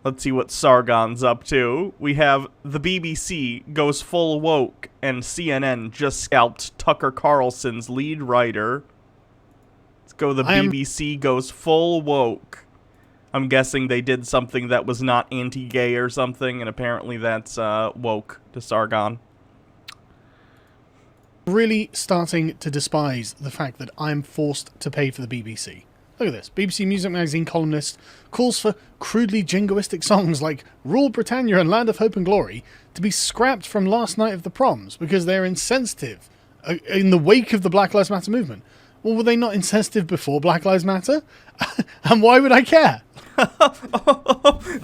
Let's see what Sargon's up to. We have the BBC goes full woke, and CNN just scalped Tucker Carlson's lead writer. Let's go the BBC goes full woke. I'm guessing they did something that was not anti-gay or something, and apparently that's woke to Sargon. Really starting to despise the fact that I'm forced to pay for the BBC. Look at this. BBC Music Magazine columnist calls for crudely jingoistic songs like Rule Britannia and Land of Hope and Glory to be scrapped from last night of the proms because they're insensitive in the wake of the Black Lives Matter movement. Well, were they not insensitive before Black Lives Matter? And why would I care?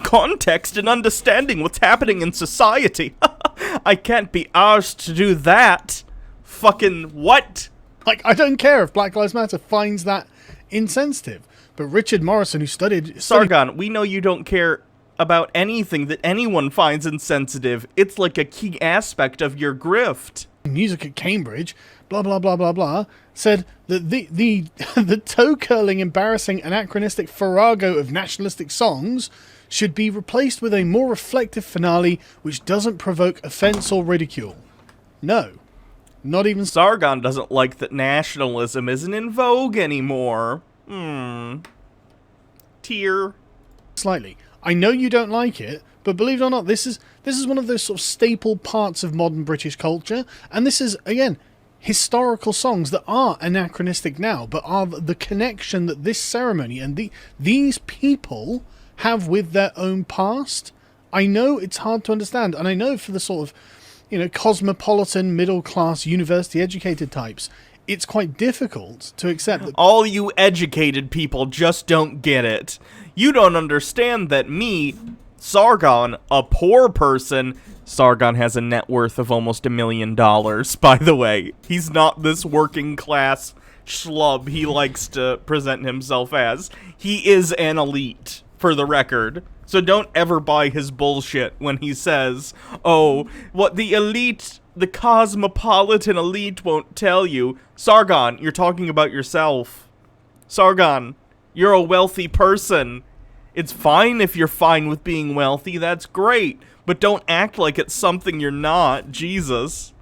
Context and understanding what's happening in society. I can't be arsed to do that. Fucking what? Like, I don't care if Black Lives Matter finds that insensitive. But Richard Morrison, who studied... Sargon, we know you don't care about anything that anyone finds insensitive. It's like a key aspect of your grift. Music at Cambridge, blah, blah, blah, blah, blah, said that the toe-curling, embarrassing, anachronistic farrago of nationalistic songs should be replaced with a more reflective finale which doesn't provoke offense or ridicule. No. Not even... Sargon doesn't like that nationalism isn't in vogue anymore. Tear. Slightly. I know you don't like it, but believe it or not, this is one of those sort of staple parts of modern British culture, and this is, again, historical songs that are anachronistic now, but are the connection that this ceremony and these people have with their own past. I know it's hard to understand, and I know for the sort of, cosmopolitan, middle-class, university-educated types, it's quite difficult to accept that... All you educated people just don't get it. You don't understand that me, Sargon, a poor person... Sargon has a net worth of almost $1 million, by the way. He's not this working-class schlub he likes to present himself as. He is an elite, for the record. So don't ever buy his bullshit when he says, oh, what the elite, the cosmopolitan elite won't tell you. Sargon, you're talking about yourself. Sargon, you're a wealthy person. It's fine if you're fine with being wealthy, that's great. But don't act like it's something you're not, Jesus.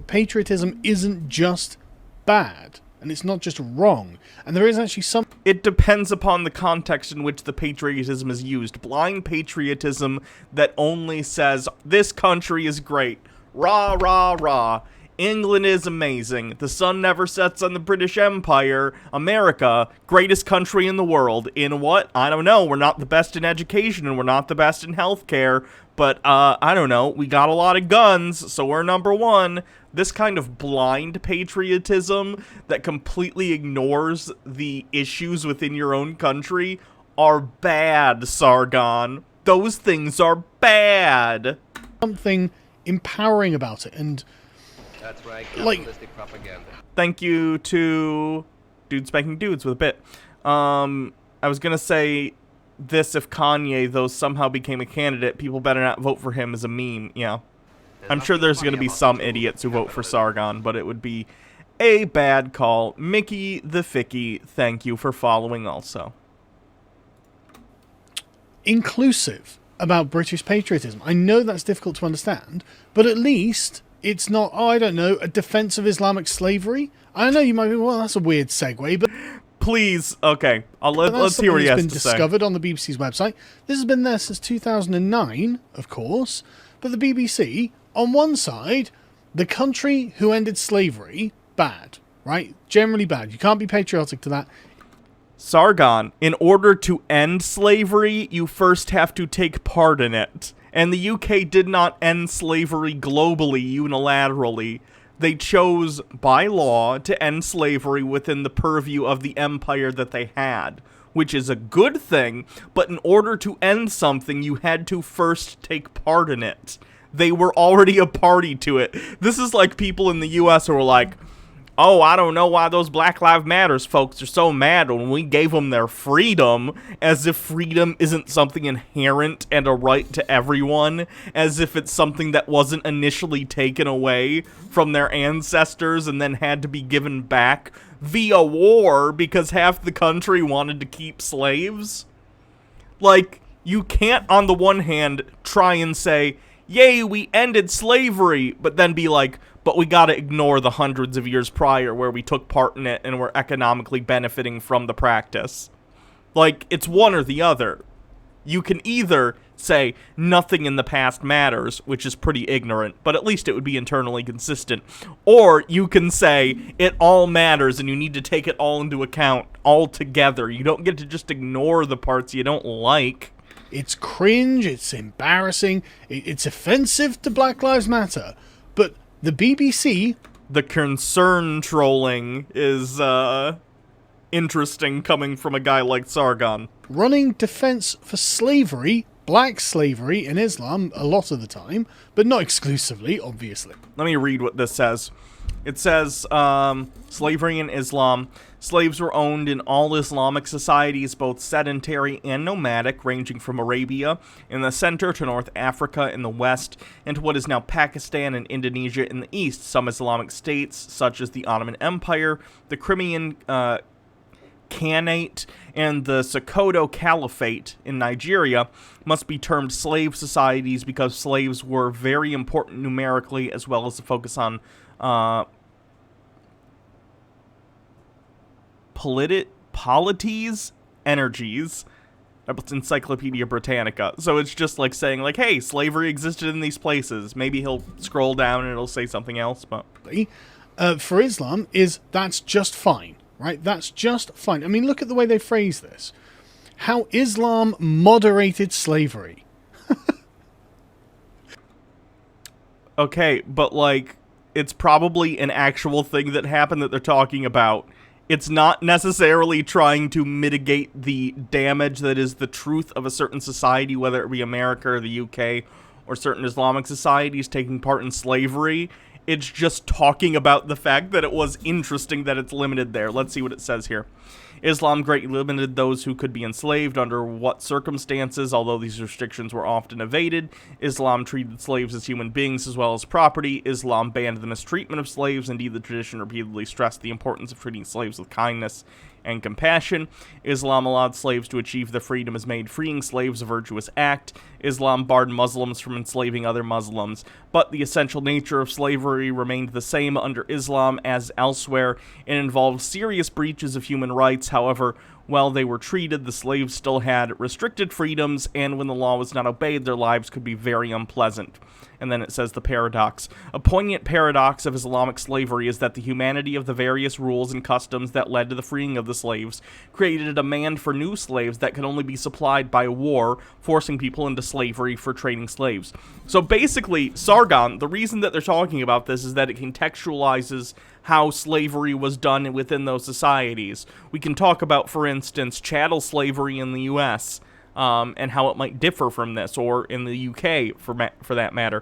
Patriotism isn't just bad, and it's not just wrong. And there is actually some... It depends upon the context in which the patriotism is used. Blind patriotism that only says, this country is great. Rah, rah, rah. England is amazing. The sun never sets on the British Empire. America, greatest country in the world. In what? I don't know. We're not the best in education, and we're not the best in healthcare. But, I don't know. We got a lot of guns, so we're number one. This kind of blind patriotism that completely ignores the issues within your own country are bad, Sargon. Those things are bad. Something empowering about it, and... That's right, capitalistic propaganda. Thank you to Dude Spanking Dudes with a bit. I was gonna say this if Kanye, though, somehow became a candidate, people better not vote for him as a meme. Yeah. I'm sure there's gonna be some idiots who vote for Sargon, but it would be a bad call. Mickey the Ficky, thank you for following also. Inclusive about British patriotism. I know that's difficult to understand, but at least... it's not, I don't know, a defense of Islamic slavery? I know you might be, well, that's a weird segue, but... Please, okay, let's hear what he has to say. It's been discovered on the BBC's website. This has been there since 2009, of course, but the BBC, on one side, the country who ended slavery, bad, right? Generally bad. You can't be patriotic to that. Sargon, in order to end slavery, you first have to take part in it. And the UK did not end slavery globally, unilaterally. They chose, by law, to end slavery within the purview of the empire that they had, which is a good thing, but in order to end something, you had to first take part in it. They were already a party to it. This is like people in the US who are like, oh, I don't know why those Black Lives Matters folks are so mad when we gave them their freedom, as if freedom isn't something inherent and a right to everyone, as if it's something that wasn't initially taken away from their ancestors and then had to be given back via war because half the country wanted to keep slaves. Like, You can't, on the one hand, try and say, yay, we ended slavery, but then be like, but we gotta ignore the hundreds of years prior where we took part in it and were economically benefiting from the practice. Like, it's one or the other. You can either say nothing in the past matters, which is pretty ignorant, but at least it would be internally consistent. Or you can say it all matters and you need to take it all into account all together. You don't get to just ignore the parts you don't like. It's cringe, it's embarrassing, it's offensive to Black Lives Matter. But the BBC... The concern trolling is, interesting coming from a guy like Sargon. Running defense for slavery, black slavery in Islam a lot of the time, but not exclusively, obviously. Let me read what this says. It says, slavery in Islam. Slaves were owned in all Islamic societies, both sedentary and nomadic, ranging from Arabia in the center to North Africa in the west, and to what is now Pakistan and Indonesia in the east. Some Islamic states, such as the Ottoman Empire, the Crimean Khanate, and the Sokoto Caliphate in Nigeria, must be termed slave societies because slaves were very important numerically, as well as the focus on polities, energies. That's Encyclopedia Britannica. So it's just like saying, like, hey, slavery existed in these places. Maybe he'll scroll down and it'll say something else, but... For Islam, that's just fine, right? That's just fine. I mean, look at the way they phrase this. How Islam moderated slavery. Okay, but, like, it's probably an actual thing that happened that they're talking about. It's not necessarily trying to mitigate the damage that is the truth of a certain society, whether it be America or the UK or certain Islamic societies taking part in slavery. It's just talking about the fact that it was interesting that it's limited there. Let's see what it says here. Islam greatly limited those who could be enslaved under what circumstances, although these restrictions were often evaded. Islam treated slaves as human beings as well as property. Islam banned the mistreatment of slaves. Indeed, the tradition repeatedly stressed the importance of treating slaves with kindness and compassion. Islam allowed slaves to achieve their freedom as made freeing slaves a virtuous act. Islam barred Muslims from enslaving other Muslims, but the essential nature of slavery remained the same under Islam as elsewhere. It involved serious breaches of human rights. However, while they were treated, the slaves still had restricted freedoms, and when the law was not obeyed, their lives could be very unpleasant. And then it says the paradox. A poignant paradox of Islamic slavery is that the humanity of the various rules and customs that led to the freeing of the slaves created a demand for new slaves that could only be supplied by war, forcing people into slavery for trading slaves. So basically, Sargon, the reason that they're talking about this is that it contextualizes how slavery was done within those societies. We can talk about, for instance, chattel slavery in the U.S., and how it might differ from this, or in the UK, for that matter.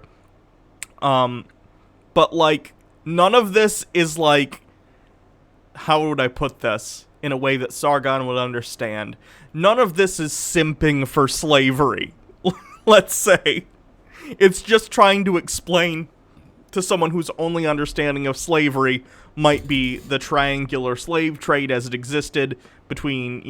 But, like, none of this is, like, how would I put this in a way that Sargon would understand? None of this is simping for slavery, let's say. It's just trying to explain to someone whose only understanding of slavery might be the triangular slave trade as it existed between,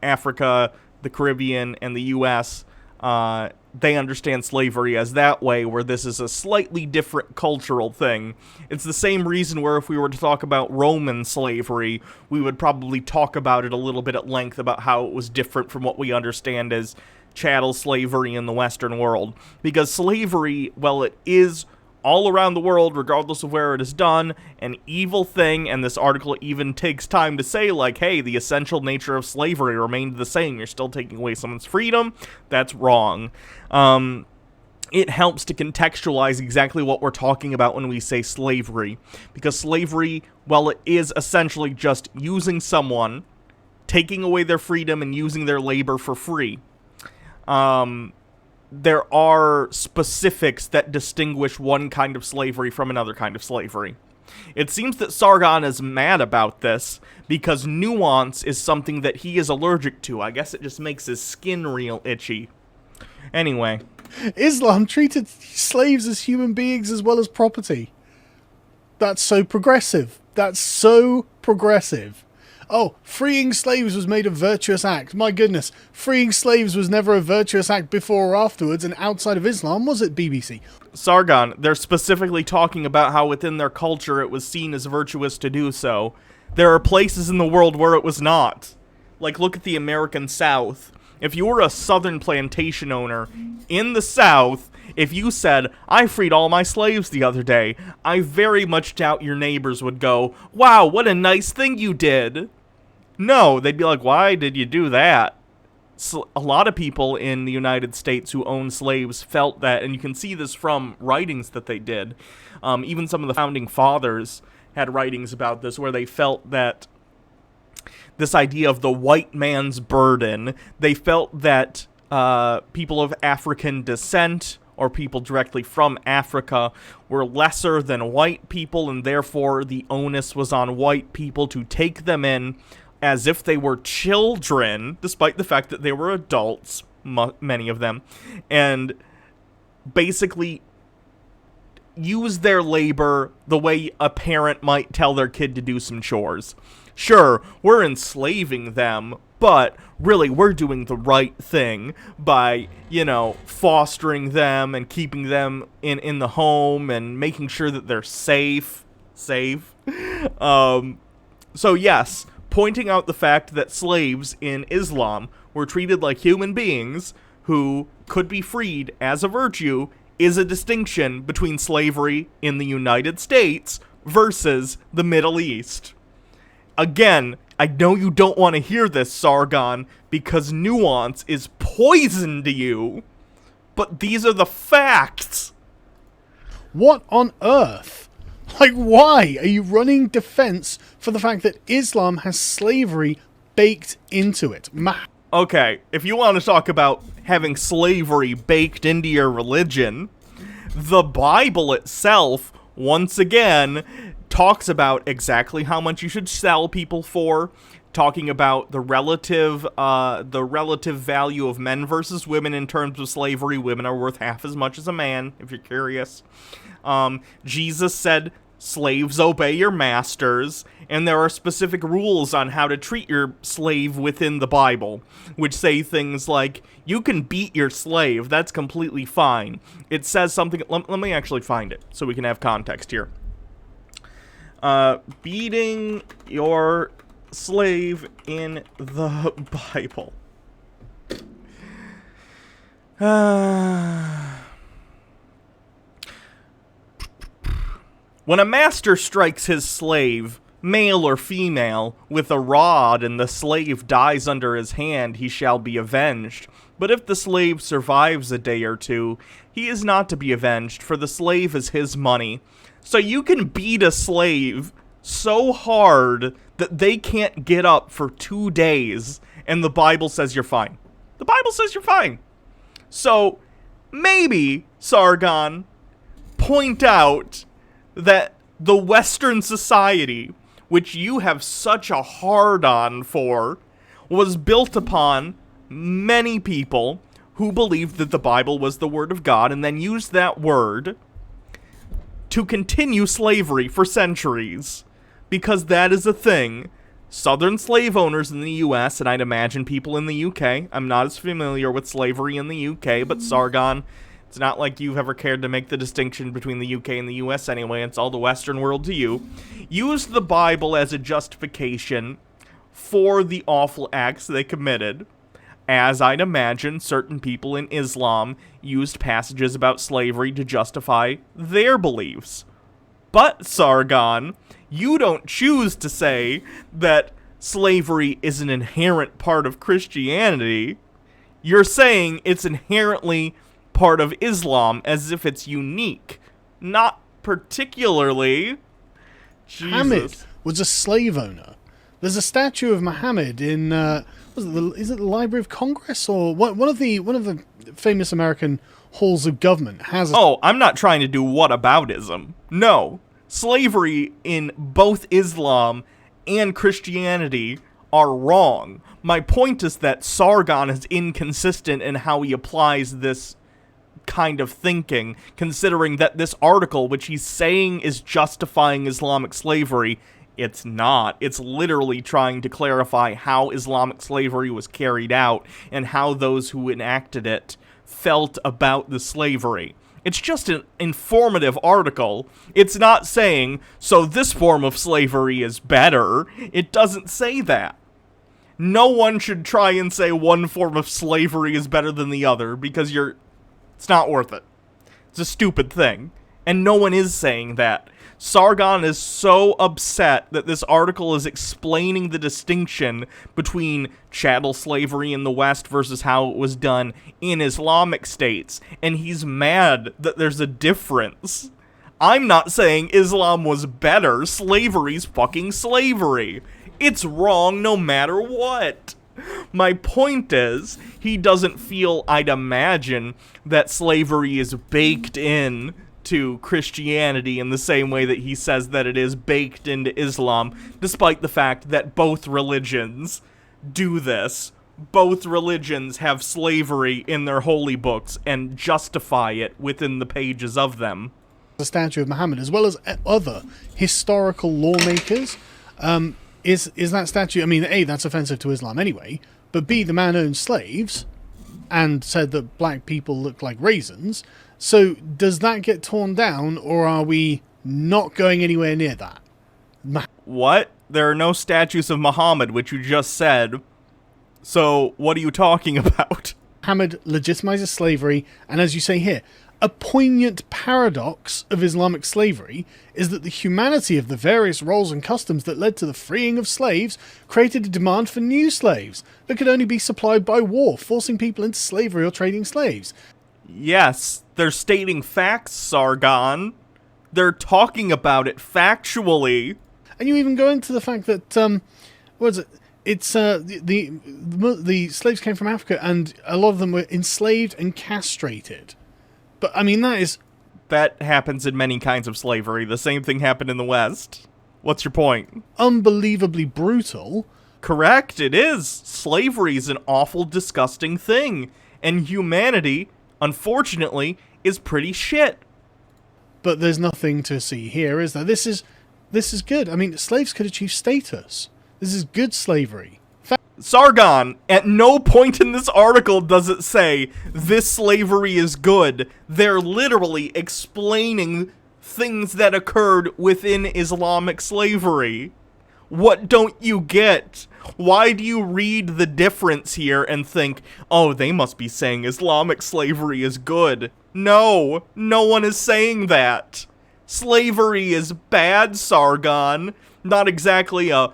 Africa, the Caribbean, and the U.S., they understand slavery as that way, where this is a slightly different cultural thing. It's the same reason where if we were to talk about Roman slavery, we would probably talk about it a little bit at length about how it was different from what we understand as chattel slavery in the Western world. Because slavery, well, it is all around the world, regardless of where it is done, an evil thing, and this article even takes time to say, like, hey, the essential nature of slavery remained the same. You're still taking away someone's freedom. That's wrong. It helps to contextualize exactly what we're talking about when we say slavery. Because slavery, well, it is essentially just using someone, taking away their freedom, and using their labor for free. There are specifics that distinguish one kind of slavery from another kind of slavery. It seems that Sargon is mad about this because nuance is something that he is allergic to. I guess it just makes his skin real itchy. Anyway. Islam treated slaves as human beings as well as property. That's so progressive. That's so progressive. Oh, freeing slaves was made a virtuous act. My goodness, freeing slaves was never a virtuous act before or afterwards, and outside of Islam, was it, BBC? Sargon, they're specifically talking about how within their culture it was seen as virtuous to do so. There are places in the world where it was not. Like, look at the American South. If you were a southern plantation owner in the South, if you said, I freed all my slaves the other day, I very much doubt your neighbors would go, wow, what a nice thing you did. No, they'd be like, why did you do that? So a lot of people in the United States who own slaves felt that, and you can see this from writings that they did. Even some of the founding fathers had writings about this where they felt that this idea of the white man's burden, they felt that people of African descent or people directly from Africa were lesser than white people, and therefore the onus was on white people to take them in as if they were children, despite the fact that they were adults, many of them, and basically use their labor the way a parent might tell their kid to do some chores. Sure, we're enslaving them, but really we're doing the right thing by, fostering them and keeping them in the home and making sure that they're safe. So yes, pointing out the fact that slaves in Islam were treated like human beings who could be freed as a virtue is a distinction between slavery in the United States versus the Middle East. Again, I know you don't want to hear this, Sargon, because nuance is poison to you, but these are the facts. What on earth? Like, why are you running defense for the fact that Islam has slavery baked into it? Okay, if you want to talk about having slavery baked into your religion, the Bible itself, once again, talks about exactly how much you should sell people for, talking about the relative value of men versus women in terms of slavery. Women are worth half as much as a man, if you're curious. Jesus said, slaves obey your masters, and there are specific rules on how to treat your slave within the Bible, which say things like, you can beat your slave, that's completely fine. It says something, let me actually find it, so we can have context here. Beating your slave in the Bible. When a master strikes his slave, male or female, with a rod and the slave dies under his hand, he shall be avenged. But if the slave survives a day or two, he is not to be avenged, for the slave is his money. So you can beat a slave so hard that they can't get up for 2 days, and the Bible says you're fine. The Bible says you're fine. So maybe, Sargon, point out that the Western society, which you have such a hard-on for, was built upon many people who believed that the Bible was the Word of God and then used that word to continue slavery for centuries. Because that is a thing. Southern slave owners in the U.S., and I'd imagine people in the U.K., I'm not as familiar with slavery in the U.K., but Sargon, it's not like you've ever cared to make the distinction between the UK and the US anyway, it's all the Western world to you, used the Bible as a justification for the awful acts they committed, as I'd imagine certain people in Islam used passages about slavery to justify their beliefs. But, Sargon, you don't choose to say that slavery is an inherent part of Christianity. You're saying it's inherently part of Islam as if it's unique. Not particularly. Jesus. Muhammad was a slave owner. There's a statue of Muhammad in is it the Library of Congress or one of the famous American halls of government has I'm not trying to do whataboutism. No. Slavery in both Islam and Christianity are wrong. My point is that Sargon is inconsistent in how he applies this kind of thinking, considering that this article, which he's saying is justifying Islamic slavery, It's not. It's literally trying to clarify how Islamic slavery was carried out and how those who enacted it felt about the slavery. It's just an informative article. It's not saying, so this form of slavery is better. It doesn't say that. No one should try and say one form of slavery is better than the other, because it's not worth it. It's a stupid thing. And no one is saying that. Sargon is so upset that this article is explaining the distinction between chattel slavery in the West versus how it was done in Islamic states, and he's mad that there's a difference. I'm not saying Islam was better. Slavery's fucking slavery. It's wrong no matter what. My point is, he doesn't feel, I'd imagine, that slavery is baked in to Christianity in the same way that he says that it is baked into Islam, despite the fact that both religions do this. Both religions have slavery in their holy books and justify it within the pages of them. The statue of Muhammad, as well as other historical lawmakers, is that statue, I mean, A, that's offensive to Islam anyway, but B, the man owned slaves and said that black people look like raisins. So does that get torn down, or are we not going anywhere near that? What? There are no statues of Muhammad, which you just said. So what are you talking about? Muhammad legitimizes slavery, and as you say here, a poignant paradox of Islamic slavery is that the humanity of the various roles and customs that led to the freeing of slaves created a demand for new slaves that could only be supplied by war, forcing people into slavery or trading slaves. Yes, they're stating facts, Sargon. They're talking about it factually. And you even go into the fact that, what is it? It's, the slaves came from Africa, and a lot of them were enslaved and castrated. But, I mean, that happens in many kinds of slavery. The same thing happened in the West. What's your point? Unbelievably brutal. Correct, it is. Slavery is an awful, disgusting thing. And humanity, unfortunately, is pretty shit. But there's nothing to see here, is there? This is good. I mean, slaves could achieve status. This is good slavery. Sargon, at no point in this article does it say, this slavery is good. They're literally explaining things that occurred within Islamic slavery. What don't you get? Why do you read the difference here and think, oh, they must be saying Islamic slavery is good? No, no one is saying that. Slavery is bad, Sargon. Not exactly a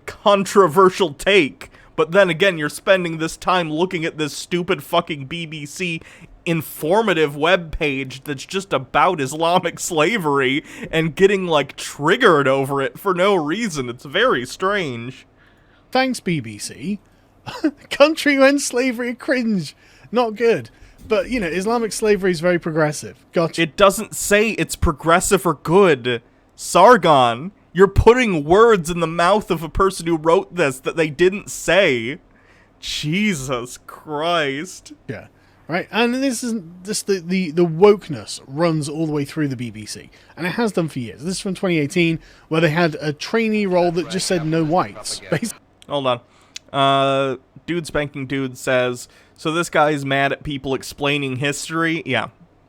controversial take, but then again, you're spending this time looking at this stupid fucking BBC informative webpage that's just about Islamic slavery and getting, like, triggered over it for no reason. It's very strange. Thanks, BBC. Country when slavery cringe. Not good. But, you know, Islamic slavery is very progressive. Gotcha. It doesn't say it's progressive or good. Sargon, you're putting words in the mouth of a person who wrote this that they didn't say. Jesus Christ. Yeah. Right, and this is just the wokeness runs all the way through the BBC, and it has done for years. This is from 2018, where they had a trainee role that just said no whites. Hold on. Dude Spanking Dude says, so this guy is mad at people explaining history? Yeah,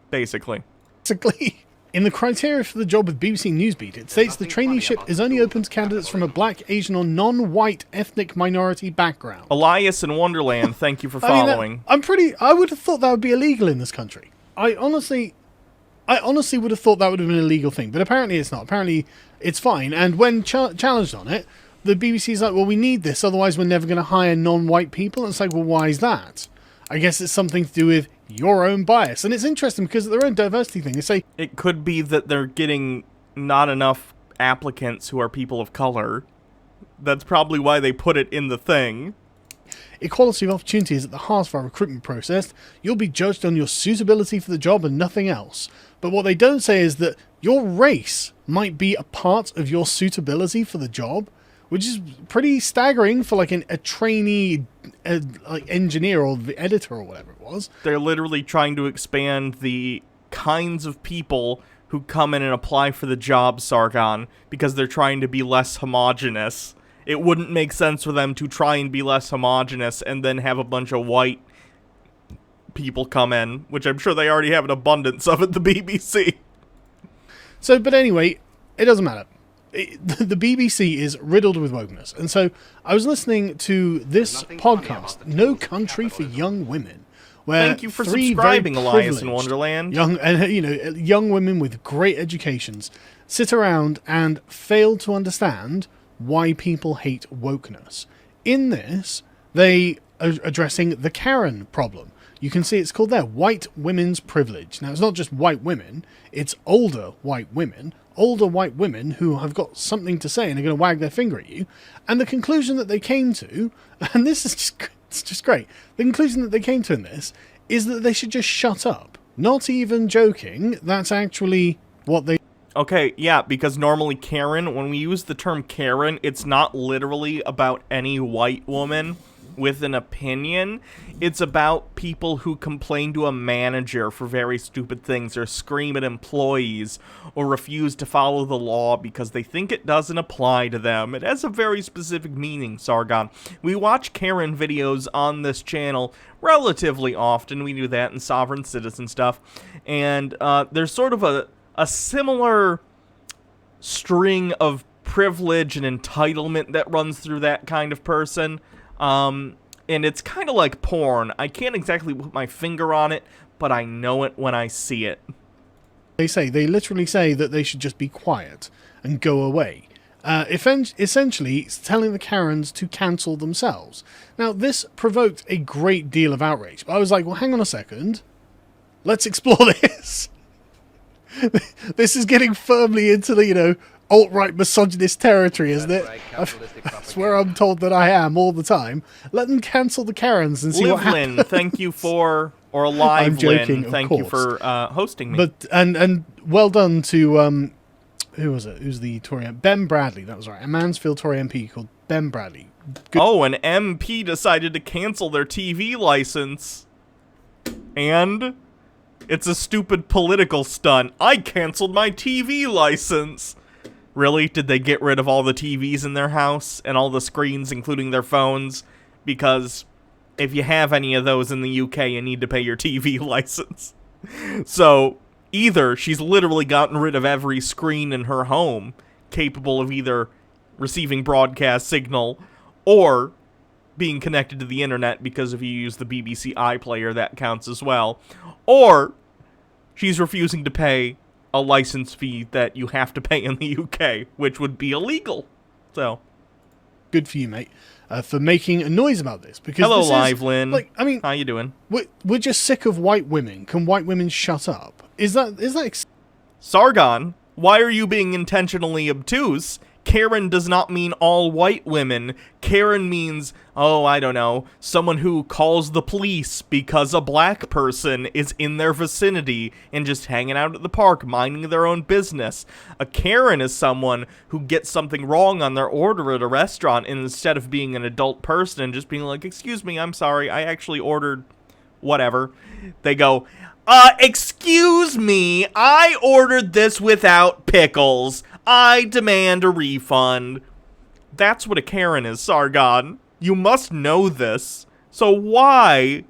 basically. Basically. In the criteria for the job with BBC Newsbeat, it states the traineeship is only open to candidates from a black, Asian, or non-white ethnic minority background. Elias in Wonderland, thank you for following. I would have thought that would be illegal in this country. I honestly would have thought that would have been an illegal thing, but apparently it's not. Apparently it's fine, and when challenged on it, the BBC's like, well, we need this, otherwise we're never going to hire non-white people. And it's like, well, why is that? I guess it's something to do with your own bias. And it's interesting because of their own diversity thing. They say it could be that they're getting not enough applicants who are people of color. That's probably why they put it in the thing. Equality of opportunity is at the heart of our recruitment process. You'll be judged on your suitability for the job and nothing else. But what they don't say is that your race might be a part of your suitability for the job, which is pretty staggering for like a trainee like engineer or the editor or whatever it was. They're literally trying to expand the kinds of people who come in and apply for the job, Sargon, because they're trying to be less homogenous. It wouldn't make sense for them to try and be less homogenous and then have a bunch of white people come in, which I'm sure they already have an abundance of at the BBC. So, but anyway, it doesn't matter. The BBC is riddled with wokeness. And so I was listening to this podcast, No Country for Young Women, where Thank you for three subscribing, very Elias in privileged Wonderland. young women with great educations sit around and fail to understand why people hate wokeness. In this, they are addressing the Karen problem. You can see it's called there, white women's privilege. Now, it's not just white women, it's older white women who have got something to say and are going to wag their finger at you. And the conclusion that they came to, and this is just great, the conclusion that they came to in this is that they should just shut up. Not even joking, that's actually what they... Okay, yeah, because normally Karen, when we use the term Karen, it's not literally about any white woman with an opinion. It's about people who complain to a manager for very stupid things, or scream at employees, or refuse to follow the law because they think it doesn't apply to them. It has a very specific meaning, Sargon. We watch Karen videos on this channel relatively often. We do that in Sovereign Citizen stuff. And there's sort of a similar string of privilege and entitlement that runs through that kind of person. And it's kind of like porn. I can't exactly put my finger on it, but I know it when I see it. They literally say that they should just be quiet and go away. Essentially, it's telling the Karens to cancel themselves. Now, this provoked a great deal of outrage. But I was like, well, hang on a second. Let's explore this. This is getting firmly into the, alt-right misogynist territory, isn't it? That's where I'm told that I am all the time. Let them cancel the Karens and see what happens. Thank you for, or Livelyn, I'm joking, thank you for hosting me. But and well done to who was it? Who's the Tory? Ben Bradley. That was right. A Mansfield Tory MP called Ben Bradley. Good. Oh, an MP decided to cancel their TV license, and it's a stupid political stunt. I canceled my TV license. Really? Did they get rid of all the TVs in their house and all the screens, including their phones? Because if you have any of those in the UK, you need to pay your TV license. So either she's literally gotten rid of every screen in her home capable of either receiving broadcast signal or being connected to the internet, because if you use the BBC iPlayer, that counts as well. Or she's refusing to pay a license fee that you have to pay in the UK, which would be illegal. So, good for you, mate, for making a noise about this. Because hello, this Livelyn. How you doing? We're just sick of white women. Can white women shut up? Is that Sargon? Why are you being intentionally obtuse? Karen does not mean all white women. Karen means, I don't know, someone who calls the police because a black person is in their vicinity and just hanging out at the park, minding their own business. A Karen is someone who gets something wrong on their order at a restaurant, and instead of being an adult person and just being like, excuse me, I'm sorry, I actually ordered whatever, they go, excuse me, I ordered this without pickles. I demand a refund. That's what a Karen is, Sargon. You must know this. So why,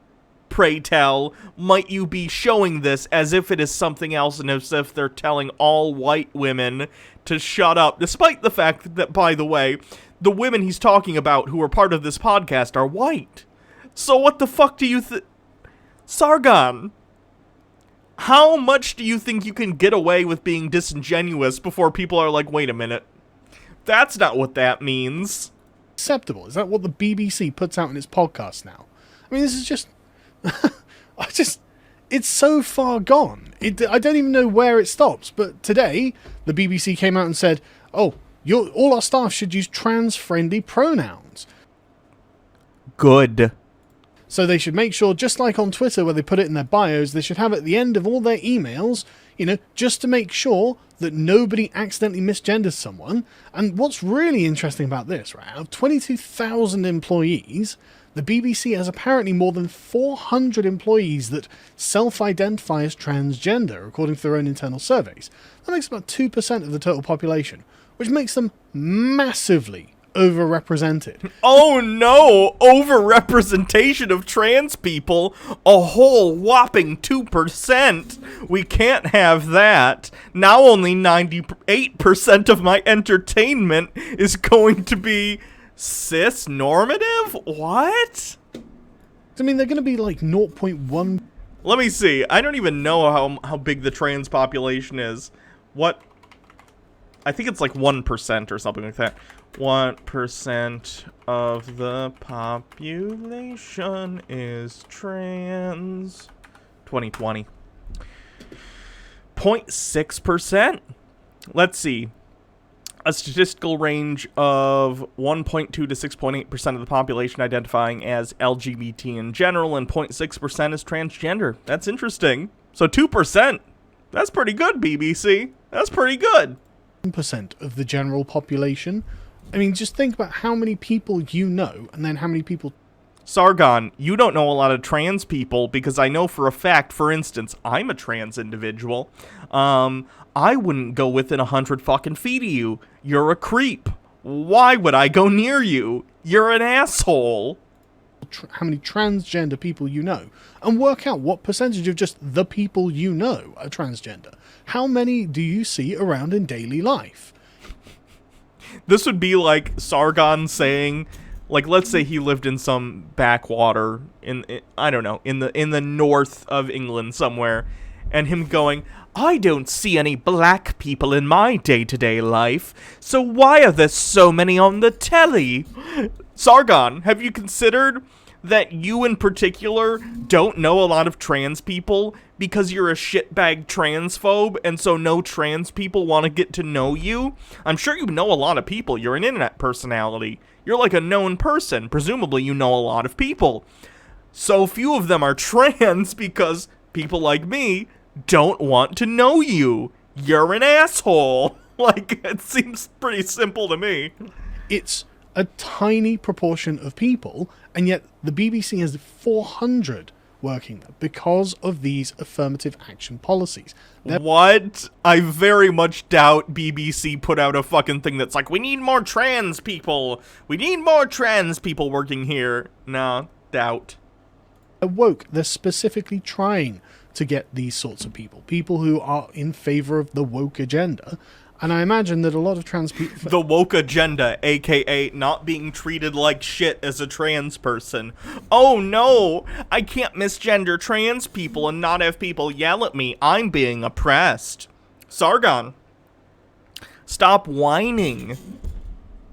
pray tell, might you be showing this as if it is something else and as if they're telling all white women to shut up, despite the fact that, by the way, the women he's talking about who are part of this podcast are white. So what the fuck do you Sargon, how much do you think you can get away with being disingenuous before people are like, wait a minute, that's not what that means? Acceptable? Is that what the BBC puts out in its podcast now? I mean, this is just... it's so far gone. I don't even know where it stops. But today, the BBC came out and said, all our staff should use trans-friendly pronouns. Good. So they should make sure, just like on Twitter where they put it in their bios, they should have at the end of all their emails, just to make sure that nobody accidentally misgenders someone. And what's really interesting about this, right, out of 22,000 employees, the BBC has apparently more than 400 employees that self-identify as transgender, according to their own internal surveys. That makes about 2% of the total population, which makes them massively overrepresented. Oh no! Overrepresentation of trans people? A whole whopping 2%! We can't have that. Now only 98% of my entertainment is going to be cis-normative? What? I mean, they're going to be like 0.1... Let me see. I don't even know how big the trans population is. What? I think it's like 1% or something like that. 1% of the population is trans. 2020. 0.6%? Let's see. A statistical range of 1.2 to 6.8% of the population identifying as LGBT in general, and 0.6% is transgender. That's interesting. So 2%. That's pretty good, BBC. That's pretty good. 1% of the general population. I mean, just think about how many people you know, and then how many people... Sargon, you don't know a lot of trans people, because I know for a fact, for instance, I'm a trans individual. I wouldn't go within 100 fucking feet of you. You're a creep. Why would I go near you? You're an asshole. How many transgender people you know, and work out what percentage of just the people you know are transgender. How many do you see around in daily life? This would be like Sargon saying, like, let's say he lived in some backwater in I don't know, in the north of England somewhere, and him going, I don't see any black people in my day-to-day life, so why are there so many on the telly? Sargon, have you considered that you in particular don't know a lot of trans people because you're a shitbag transphobe, and so no trans people want to get to know you? I'm sure you know a lot of people. You're an internet personality. You're like a known person. Presumably you know a lot of people. So few of them are trans because people like me don't want to know you. You're an asshole. Like, it seems pretty simple to me. It's a tiny proportion of people, and yet the BBC has 400 working there because of these affirmative action policies. What? I very much doubt BBC put out a fucking thing that's like, we need more trans people. We need more trans people working here. No, doubt. They're woke. They're specifically trying to get these sorts of people who are in favor of the woke agenda. And I imagine that a lot of trans people... The woke agenda, aka not being treated like shit as a trans person. Oh no, I can't misgender trans people and not have people yell at me. I'm being oppressed. Sargon, stop whining.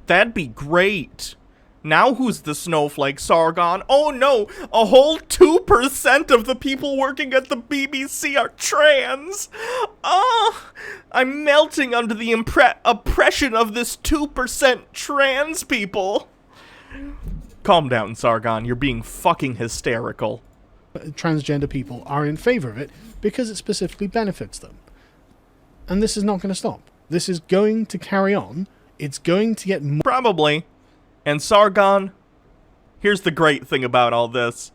That'd be great. Now who's the snowflake, Sargon? Oh no, a whole 2% of the people working at the BBC are trans. Oh, I'm melting under the oppression of this 2% trans people. Calm down, Sargon. You're being fucking hysterical. Transgender people are in favor of it because it specifically benefits them. And this is not going to stop. This is going to carry on. It's going to get more... Probably. And Sargon, here's the great thing about all this.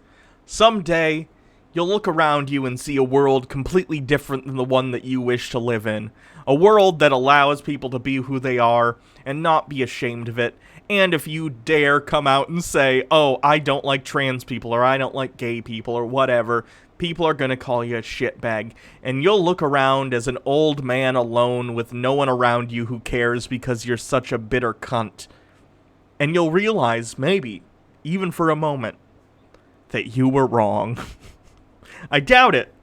Someday, you'll look around you and see a world completely different than the one that you wish to live in. A world that allows people to be who they are and not be ashamed of it. And if you dare come out and say, oh, I don't like trans people, or I don't like gay people, or whatever, people are gonna call you a shitbag. And you'll look around as an old man alone with no one around you who cares because you're such a bitter cunt. And you'll realize, maybe, even for a moment, that you were wrong. I doubt it,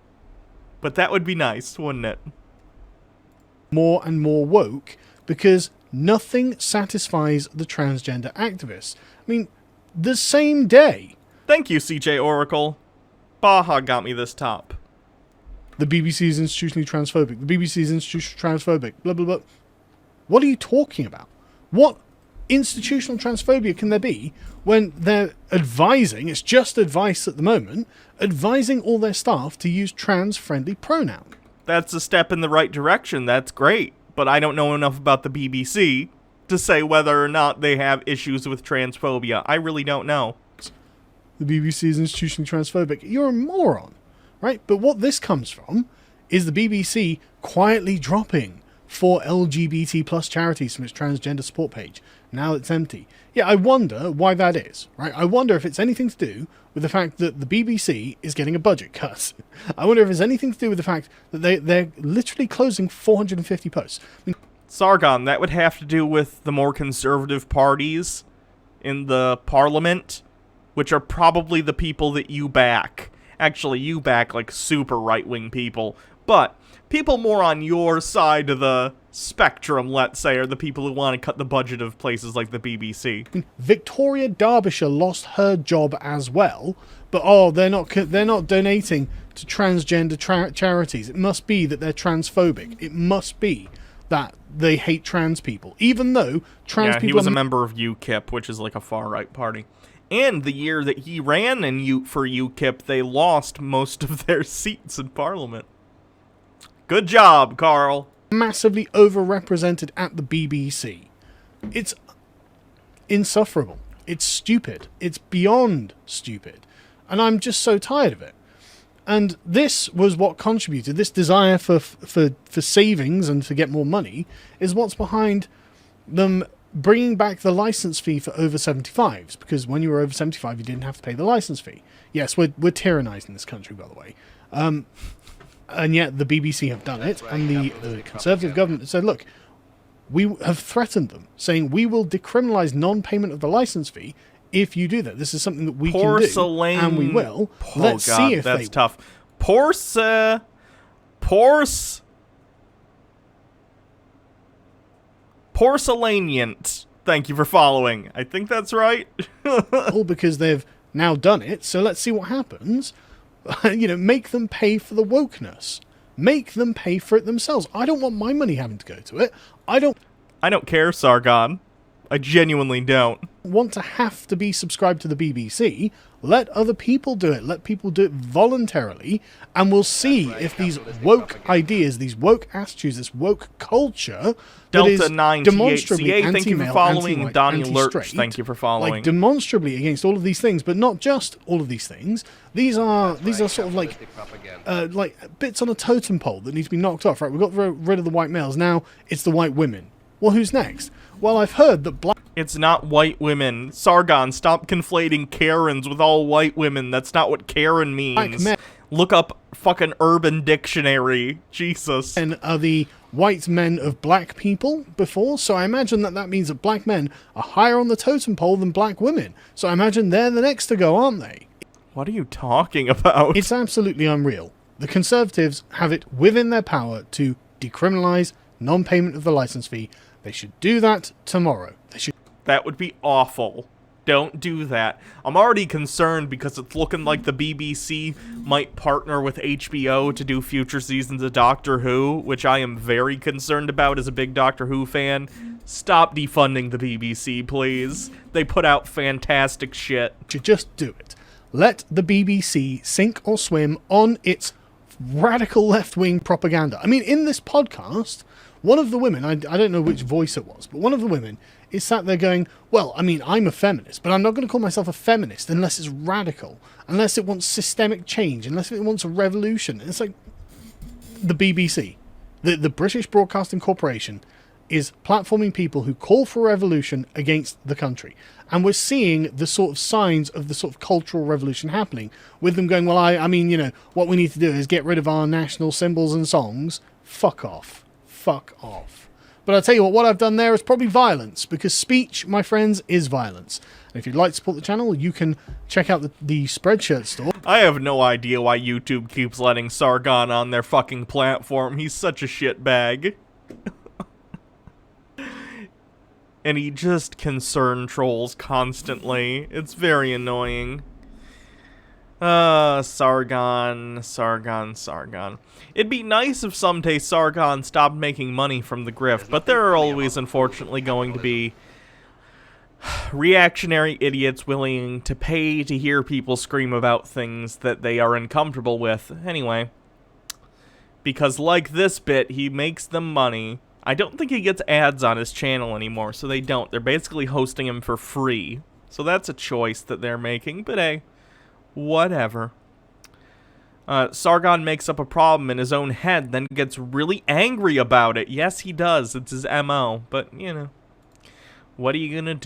but that would be nice, wouldn't it? More and more woke, because nothing satisfies the transgender activists. I mean, the same day... Thank you, CJ Oracle. Baja got me this top. The BBC is institutionally transphobic. The BBC is institutionally transphobic. Blah, blah, blah. What are you talking about? What institutional transphobia can there be when they're advising, it's just advice at the moment, advising all their staff to use trans-friendly pronoun? That's a step in the right direction. That's great. But I don't know enough about the BBC to say whether or not they have issues with transphobia. I really don't know. The BBC is institutionally transphobic. You're a moron, right? But what this comes from is the BBC quietly dropping 4 LGBT plus charities from its transgender support page. Now it's empty. Yeah, I wonder why that is, right? I wonder if it's anything to do with the fact that the BBC is getting a budget cut. I wonder if it's anything to do with the fact that they're literally closing 450 posts. I mean, Sargon, that would have to do with the more conservative parties in the parliament, which are probably the people that you back. Actually, you back, like, super right-wing people. But people more on your side of the spectrum, let's say, are the people who want to cut the budget of places like the BBC. Victoria Derbyshire lost her job as well, but they're not donating to transgender charities. It must be that they're transphobic. It must be that they hate trans people, even though trans people. Yeah, he was a member of UKIP, which is like a far-right party. And the year that he ran for UKIP, they lost most of their seats in Parliament. Good job, Carl. Massively overrepresented at the BBC. It's insufferable. It's stupid. It's beyond stupid. And I'm just so tired of it. And this was what contributed, this desire for savings and to get more money, is what's behind them bringing back the license fee for over 75s, because when you were over 75, you didn't have to pay the license fee. Yes, we're tyrannising this country, by the way. And yet the BBC have done it, and the Conservative government said, look, we have threatened them, saying we will decriminalise non-payment of the license fee if you do that. This is something that we can do, and we will. Let's see if that's tough. Porcelainiant. Thank you for following. I think that's right. All because they've now done it, so let's see what happens. Make them pay for the wokeness. Make them pay for it themselves. I don't want my money having to go to it. I don't care, Sargon. I genuinely don't want to have to be subscribed to the BBC. Let other people do it. Let people do it voluntarily, and we'll see if these woke ideas, these woke attitudes, this woke culture, Delta 9 demonstrably THCA, thank you for following. Donnie Lurch, anti-straight, thank you for following. Like demonstrably against all of these things, but not just all of these things. These are sort of like bits on a totem pole that need to be knocked off. Right, we've got rid of the white males. Now it's the white women. Well, who's next? Well, I've heard that It's not white women. Sargon, stop conflating Karens with all white women. That's not what Karen means. Look up fucking Urban Dictionary. Jesus. And are the white men of black people before? So I imagine that means that black men are higher on the totem pole than black women. So I imagine they're the next to go, aren't they? What are you talking about? It's absolutely unreal. The Conservatives have it within their power to decriminalise non-payment of the licence fee. They should do that tomorrow. That would be awful. Don't do that. I'm already concerned because it's looking like the BBC might partner with HBO to do future seasons of Doctor Who, which I am very concerned about as a big Doctor Who fan. Stop defunding the BBC, please. They put out fantastic shit. Just do it. Let the BBC sink or swim on its radical left-wing propaganda. I mean, in this podcast, one of the women, I don't know which voice it was, but one of the women is sat there going, well, I mean, I'm a feminist, but I'm not going to call myself a feminist unless it's radical, unless it wants systemic change, unless it wants a revolution. And it's like, the BBC, the British Broadcasting Corporation, is platforming people who call for a revolution against the country. And we're seeing the sort of signs of the sort of cultural revolution happening, with them going, well, I mean, what we need to do is get rid of our national symbols and songs. Fuck off. Fuck off. But I'll tell you what I've done there is probably violence, because speech, my friends, is violence. And if you'd like to support the channel, you can check out the Spreadshirt store. I have no idea why YouTube keeps letting Sargon on their fucking platform. He's such a shitbag. And he just concern trolls constantly. It's very annoying. Sargon. It'd be nice if someday Sargon stopped making money from the grift, but there are always, unfortunately, going to be reactionary idiots willing to pay to hear people scream about things that they are uncomfortable with. Anyway, because like this bit, he makes them money. I don't think he gets ads on his channel anymore, so they don't. They're basically hosting him for free. So that's a choice that they're making, but hey, whatever. Sargon makes up a problem in his own head, then gets really angry about it. Yes, he does. It's his MO. But, you know, what are you gonna do?